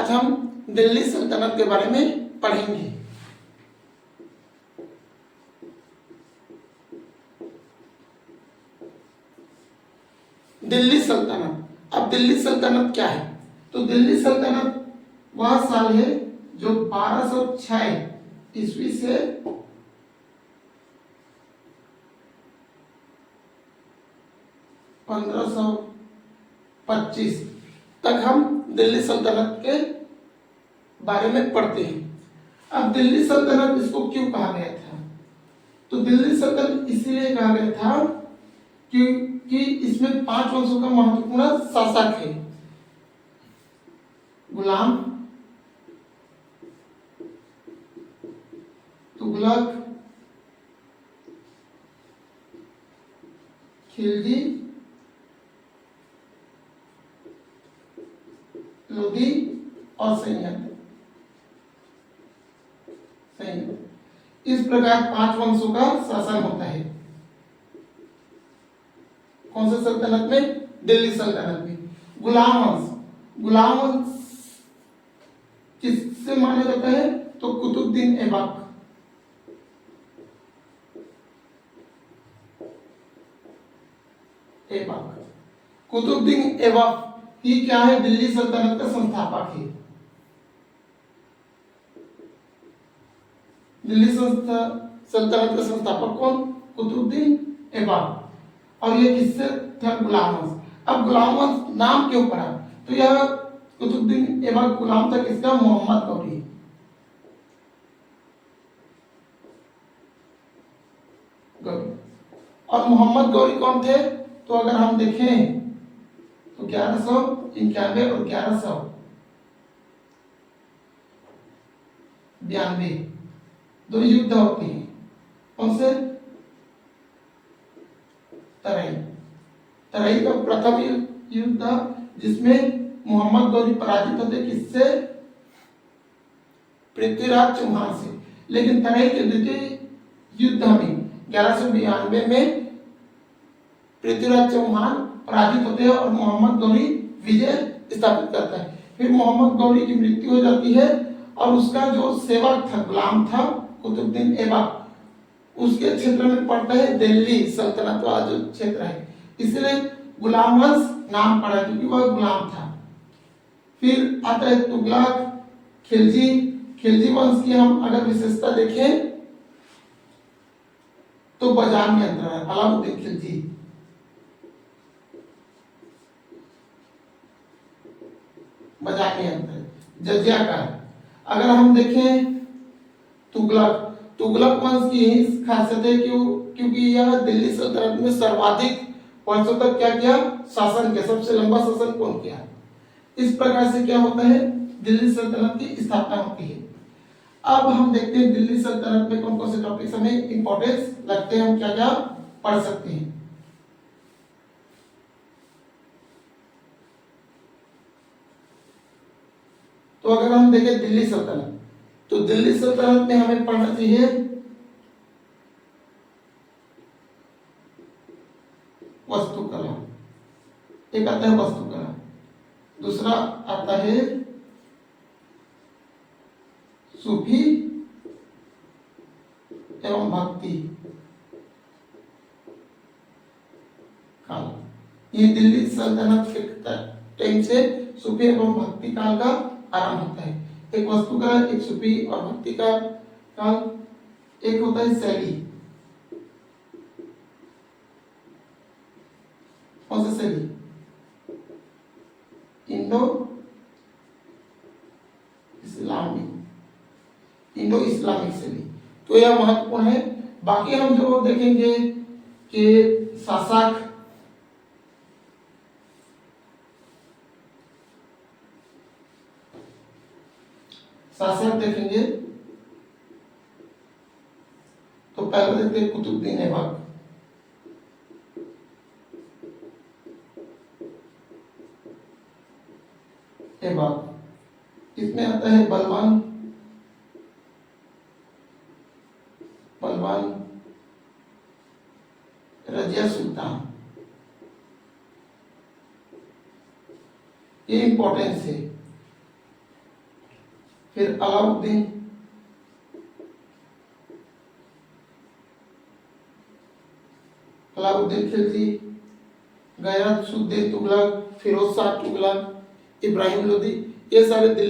आज हम दिल्ली सल्तनत के बारे में पढ़ेंगे। दिल्ली सल्तनत, अब दिल्ली सल्तनत क्या है? तो दिल्ली सल्तनत वह साल है जो 1206 ईस्वी से 1525 तक हम दिल्ली सल्तनत के बारे में पढ़ते हैं। अब दिल्ली सल्तनत इसको क्यों कहा गया था? तो दिल्ली सल्तनत इसीलिए कहा गया था क्योंकि इसमें 5 वंशों का महत्वपूर्ण शासक है। गुलाम, तुगलक, खिलजी, लोदी और सैयद। इस प्रकार 5 वंशों का शासन होता है। कौन से सल्तनत में? दिल्ली सल्तनत में। गुलाम वंश, गुलाम वंश किससे माना जाता है? तो कुतुबुद्दीन ऐबक। कुतुबुद्दीन ऐबक ही क्या है? दिल्ली सल्तनत का संस्थापक है। दिल्ली सल्तनत का संस्थापक कौन? कुतुबुद्दीन ऐबक। और ये किससे था? गुलाम वंश। अब गुलाम वंश नाम क्यों पड़ा? तो यह कुतुबुद्दीन ऐबक गुलाम था किसका? मोहम्मद गौरी। और मोहम्मद गौरी कौन थे? तो अगर हम देखें तो 1191 और 1192 दो युद्ध होते हैं। कौन से? तराई का प्रथम युद्ध था जिसमें मोहम्मद गौरी पराजित होते किससे? पृथ्वीराज चौहान से। लेकिन तराई के द्वितीय युद्ध में 1192 में पृथ्वीराज चौहान पराजित होते हैं और मोहम्मद गौरी विजय स्थापित करता है। फिर मोहम्मद गौरी की मृत्यु हो जाती है और उसका जो सेवक था, गुलाम था, कुतुबुद्दीन ऐबक, उसके क्षेत्र में पड़ता है दिल्ली सल्तनत वाला जो क्षेत्र है, इसलिए गुलाम वंश नाम पड़ा क्योंकि वह गुलाम था। फिर आता है तुगलक, खिलजी। खिलजी वंश की हम अगर विशेषता देखें तो बाजार में अंतर है। अलाउद्दीन खिलजी, बाजार में अंतर, जजिया का। अगर हम देखें तुगलक, तुगलक वंश की यही खासियत है क्योंकि यह दिल्ली सल्तनत में सर्वाधिक वर्षों तक क्या किया? शासन किया। सबसे लंबा शासन कौन किया? इस प्रकार से क्या होता है? दिल्ली सल्तनत की स्थापना होती है। अब हम देखते हैं दिल्ली सल्तनत में कौन कौन से टॉपिक्स हमें इंपॉर्टेंस लगते हैं, हम क्या क्या पढ़ सकते हैं। तो अगर हम देखें दिल्ली सल्तनत, तो दिल्ली सल्तनत में हमें पढ़ना चाहिए वास्तुकला। एक आता है वास्तुकला, दूसरा आता है सूफी एवं भक्ति काल। ये दिल्ली सल्तनत के टाइम से सूफी एवं भक्ति काल का आरंभ होता है। एक वास्तुकला, एक सूफी और भक्ति का काल, एक होता है शैली। कौन सा शैली? इंडो इस्लामिक शैली। तो यह महत्वपूर्ण है। बाकी हम जो देखेंगे कि शासक, देखेंगे तो पहले देखते हैं कुतुबुद्दीन ऐबक। इसमें आता है बलवान रजिया सुल्तान। ये इंपॉर्टेंस है। फिर अलाउद्दीन, अलाउद्दीन खिलजी, गयासुद्दीन तुगलक, फिरोज शाह तुगलक, इब्राहिम लोदी, ये सारे दिल्ली